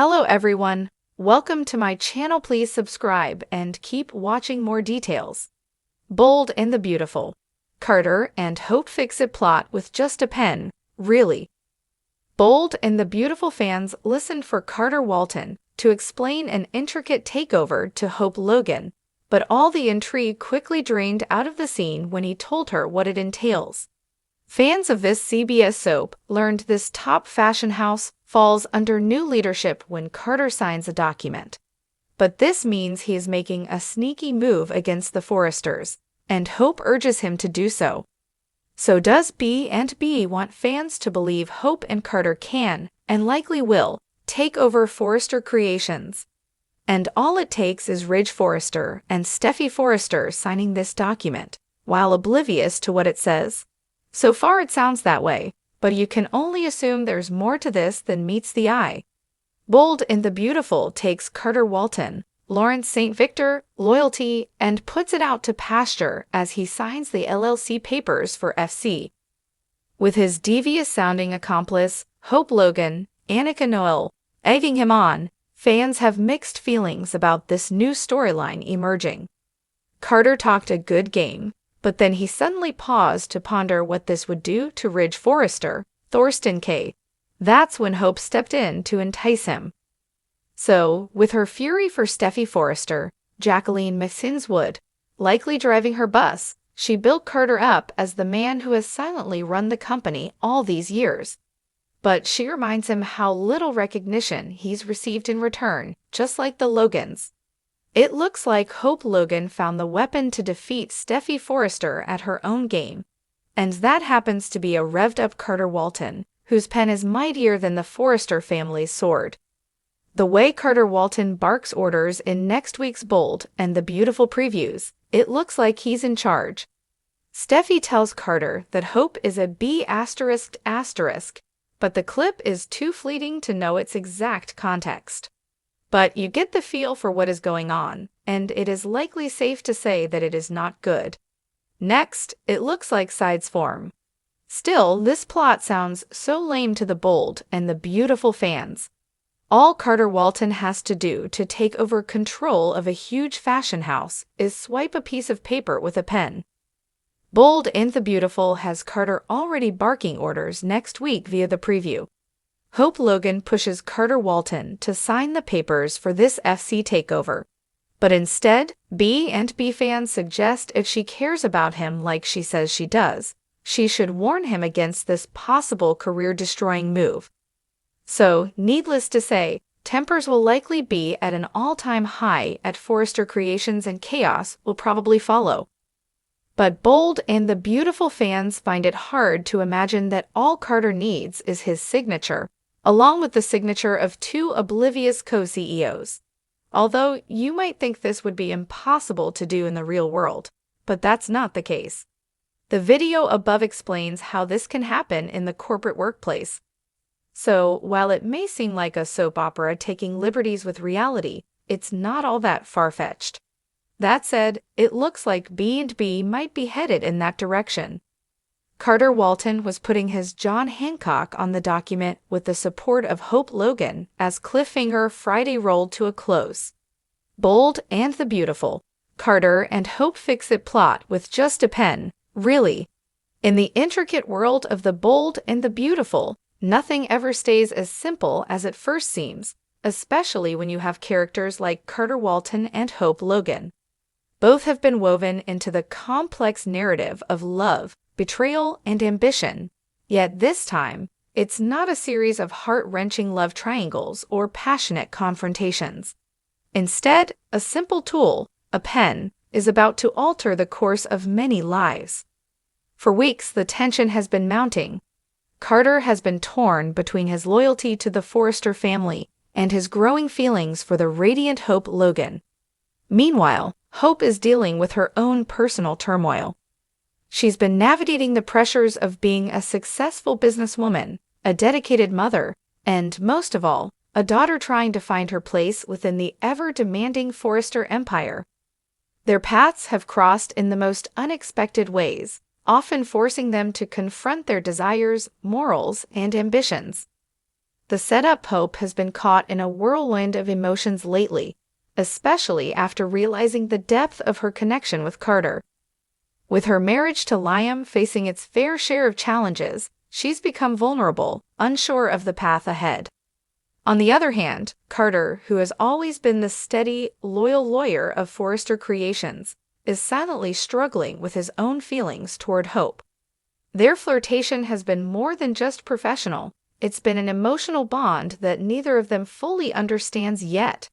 Hello everyone, welcome to my channel. Please subscribe and keep watching more details. Bold and the Beautiful. Carter and Hope fix it plot with just a pen, really. Bold and the Beautiful fans listened for Carter Walton to explain an intricate takeover to Hope Logan, but all the intrigue quickly drained out of the scene when he told her what it entails. Fans of this CBS soap learned this top fashion house falls under new leadership when Carter signs a document. But this means he is making a sneaky move against the Forresters, and Hope urges him to do so. So does B&B want fans to believe Hope and Carter can, and likely will, take over Forrester Creations. And all it takes is Ridge Forrester and Steffi Forrester signing this document, while oblivious to what it says. So far it sounds that way, but you can only assume there's more to this than meets the eye. Bold and the Beautiful takes Carter Walton, Lawrence St. Victor, loyalty, and puts it out to pasture as he signs the LLC papers for FC. With his devious-sounding accomplice, Hope Logan, Annika Noel, egging him on, fans have mixed feelings about this new storyline emerging. Carter talked a good game, but then he suddenly paused to ponder what this would do to Ridge Forrester, Thorsten K. That's when Hope stepped in to entice him. So, with her fury for Steffi Forrester, Jacqueline McSinswood, likely driving her bus, she built Carter up as the man who has silently run the company all these years. But she reminds him how little recognition he's received in return, just like the Logans. It looks like Hope Logan found the weapon to defeat Steffi Forrester at her own game, and that happens to be a revved-up Carter Walton, whose pen is mightier than the Forrester family's sword. The way Carter Walton barks orders in next week's Bold and the Beautiful previews, it looks like he's in charge. Steffi tells Carter that Hope is a B****, but the clip is too fleeting to know its exact context. But you get the feel for what is going on, and it is likely safe to say that it is not good. Next, it looks like sides form. Still, this plot sounds so lame to the Bold and the Beautiful fans. All Carter Walton has to do to take over control of a huge fashion house is swipe a piece of paper with a pen. Bold and the Beautiful has Carter already barking orders next week via the preview. Hope Logan pushes Carter Walton to sign the papers for this FC takeover. But instead, B&B fans suggest if she cares about him like she says she does, she should warn him against this possible career-destroying move. So, needless to say, tempers will likely be at an all-time high at Forrester Creations and chaos will probably follow. But Bold and the Beautiful fans find it hard to imagine that all Carter needs is his signature, along with the signature of two oblivious co-CEOs. Although you might think this would be impossible to do in the real world, but that's not the case. The video above explains how this can happen in the corporate workplace. So, while it may seem like a soap opera taking liberties with reality, it's not all that far-fetched. That said, it looks like B&B might be headed in that direction. Carter Walton was putting his John Hancock on the document with the support of Hope Logan as Cliffhanger Friday rolled to a close. Bold and the Beautiful. Carter and Hope fix it plot with just a pen, really. In the intricate world of the Bold and the Beautiful, nothing ever stays as simple as it first seems, especially when you have characters like Carter Walton and Hope Logan. Both have been woven into the complex narrative of love, betrayal, and ambition, yet this time, it's not a series of heart-wrenching love triangles or passionate confrontations. Instead, a simple tool, a pen, is about to alter the course of many lives. For weeks, the tension has been mounting. Carter has been torn between his loyalty to the Forrester family and his growing feelings for the radiant Hope Logan. Meanwhile, Hope is dealing with her own personal turmoil. She's been navigating the pressures of being a successful businesswoman, a dedicated mother, and, most of all, a daughter trying to find her place within the ever-demanding Forrester empire. Their paths have crossed in the most unexpected ways, often forcing them to confront their desires, morals, and ambitions. The setup Hope has been caught in a whirlwind of emotions lately, especially after realizing the depth of her connection with Carter. With her marriage to Liam facing its fair share of challenges, she's become vulnerable, unsure of the path ahead. On the other hand, Carter, who has always been the steady, loyal lawyer of Forrester Creations, is silently struggling with his own feelings toward Hope. Their flirtation has been more than just professional. It's been an emotional bond that neither of them fully understands yet.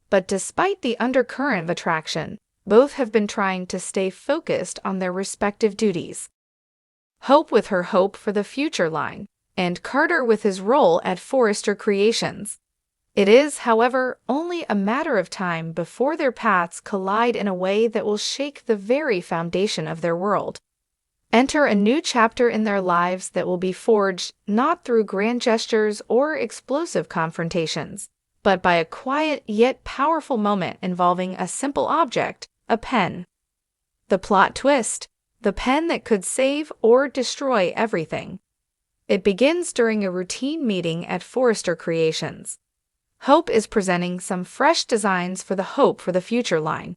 But despite the undercurrent of attraction, both have been trying to stay focused on their respective duties. Hope with her hope for the future line, and Carter with his role at Forrester Creations. It is, however, only a matter of time before their paths collide in a way that will shake the very foundation of their world. Enter a new chapter in their lives that will be forged not through grand gestures or explosive confrontations, but by a quiet yet powerful moment involving a simple object, a pen. The plot twist: the pen that could save or destroy everything. It begins during a routine meeting at Forrester Creations. Hope is presenting some fresh designs for the Hope for the Future line.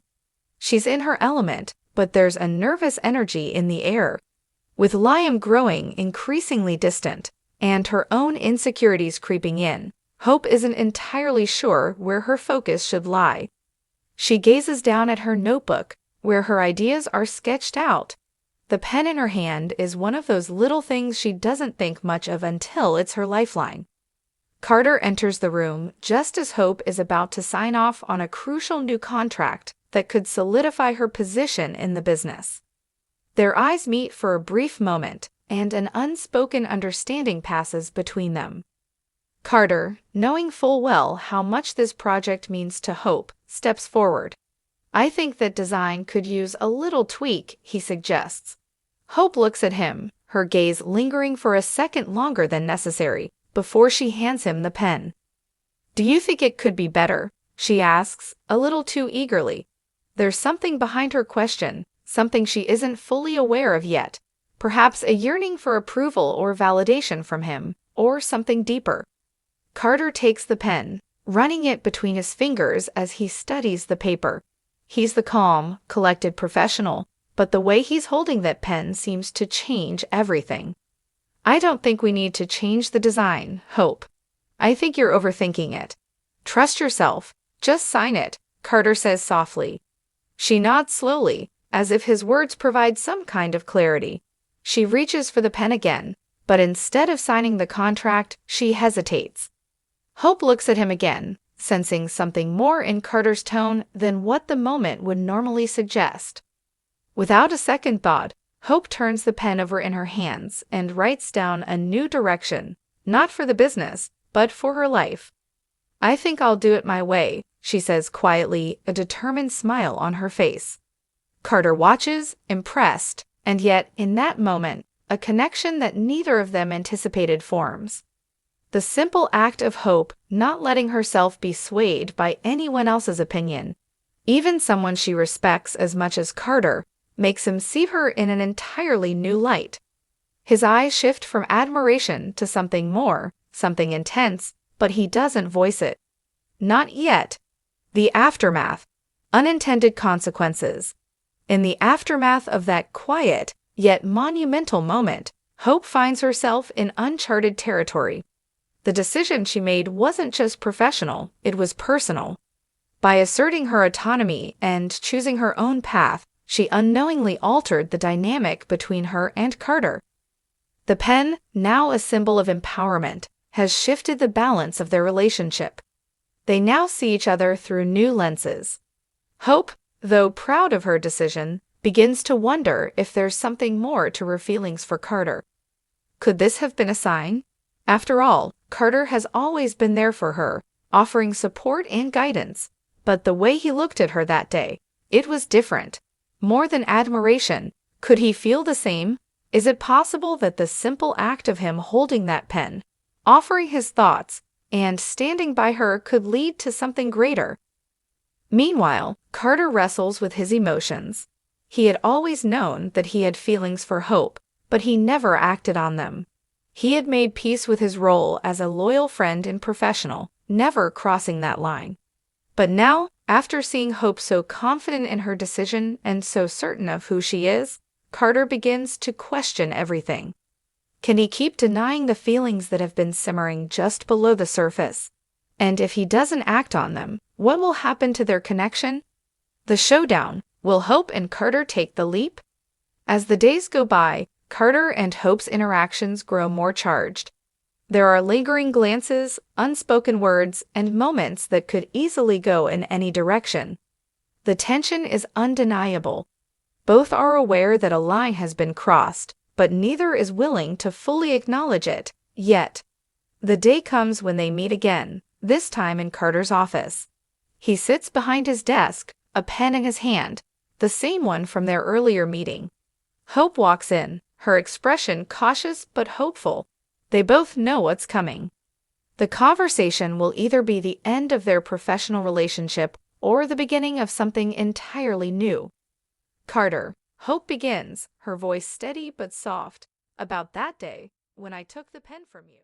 She's in her element, but there's a nervous energy in the air. With Liam growing increasingly distant, and her own insecurities creeping in, Hope isn't entirely sure where her focus should lie. She gazes down at her notebook, where her ideas are sketched out. The pen in her hand is one of those little things she doesn't think much of until it's her lifeline. Carter enters the room just as Hope is about to sign off on a crucial new contract that could solidify her position in the business. Their eyes meet for a brief moment, and an unspoken understanding passes between them. Carter, knowing full well how much this project means to Hope, steps forward. "I think that design could use a little tweak," he suggests. Hope looks at him, her gaze lingering for a second longer than necessary, before she hands him the pen. "Do you think it could be better?" she asks, a little too eagerly. There's something behind her question, something she isn't fully aware of yet. Perhaps a yearning for approval or validation from him, or something deeper. Carter takes the pen, running it between his fingers as he studies the paper. He's the calm, collected professional, but the way he's holding that pen seems to change everything. "I don't think we need to change the design, Hope. I think you're overthinking it. Trust yourself, just sign it," Carter says softly. She nods slowly, as if his words provide some kind of clarity. She reaches for the pen again, but instead of signing the contract, she hesitates. Hope looks at him again, sensing something more in Carter's tone than what the moment would normally suggest. Without a second thought, Hope turns the pen over in her hands and writes down a new direction, not for the business, but for her life. "I think I'll do it my way," she says quietly, a determined smile on her face. Carter watches, impressed, and yet, in that moment, a connection that neither of them anticipated forms. The simple act of Hope not letting herself be swayed by anyone else's opinion, even someone she respects as much as Carter, makes him see her in an entirely new light. His eyes shift from admiration to something more, something intense, but he doesn't voice it. Not yet. The aftermath. Unintended consequences. In the aftermath of that quiet, yet monumental moment, Hope finds herself in uncharted territory. The decision she made wasn't just professional, it was personal. By asserting her autonomy and choosing her own path, she unknowingly altered the dynamic between her and Carter. The pen, now a symbol of empowerment, has shifted the balance of their relationship. They now see each other through new lenses. Hope, though proud of her decision, begins to wonder if there's something more to her feelings for Carter. Could this have been a sign? After all, Carter has always been there for her, offering support and guidance. But the way he looked at her that day, it was different. More than admiration, could he feel the same? Is it possible that the simple act of him holding that pen, offering his thoughts, and standing by her could lead to something greater? Meanwhile, Carter wrestles with his emotions. He had always known that he had feelings for Hope, but he never acted on them. He had made peace with his role as a loyal friend and professional, never crossing that line. But now, after seeing Hope so confident in her decision and so certain of who she is, Carter begins to question everything. Can he keep denying the feelings that have been simmering just below the surface? And if he doesn't act on them, what will happen to their connection? The showdown. Will Hope and Carter take the leap? As the days go by, Carter and Hope's interactions grow more charged. There are lingering glances, unspoken words, and moments that could easily go in any direction. The tension is undeniable. Both are aware that a line has been crossed, but neither is willing to fully acknowledge it, yet. The day comes when they meet again, this time in Carter's office. He sits behind his desk, a pen in his hand, the same one from their earlier meeting. Hope walks in, her expression cautious but hopeful. They both know what's coming. The conversation will either be the end of their professional relationship or the beginning of something entirely new. Carter. Hope begins, her voice steady but soft. About that day, when I took the pen from you.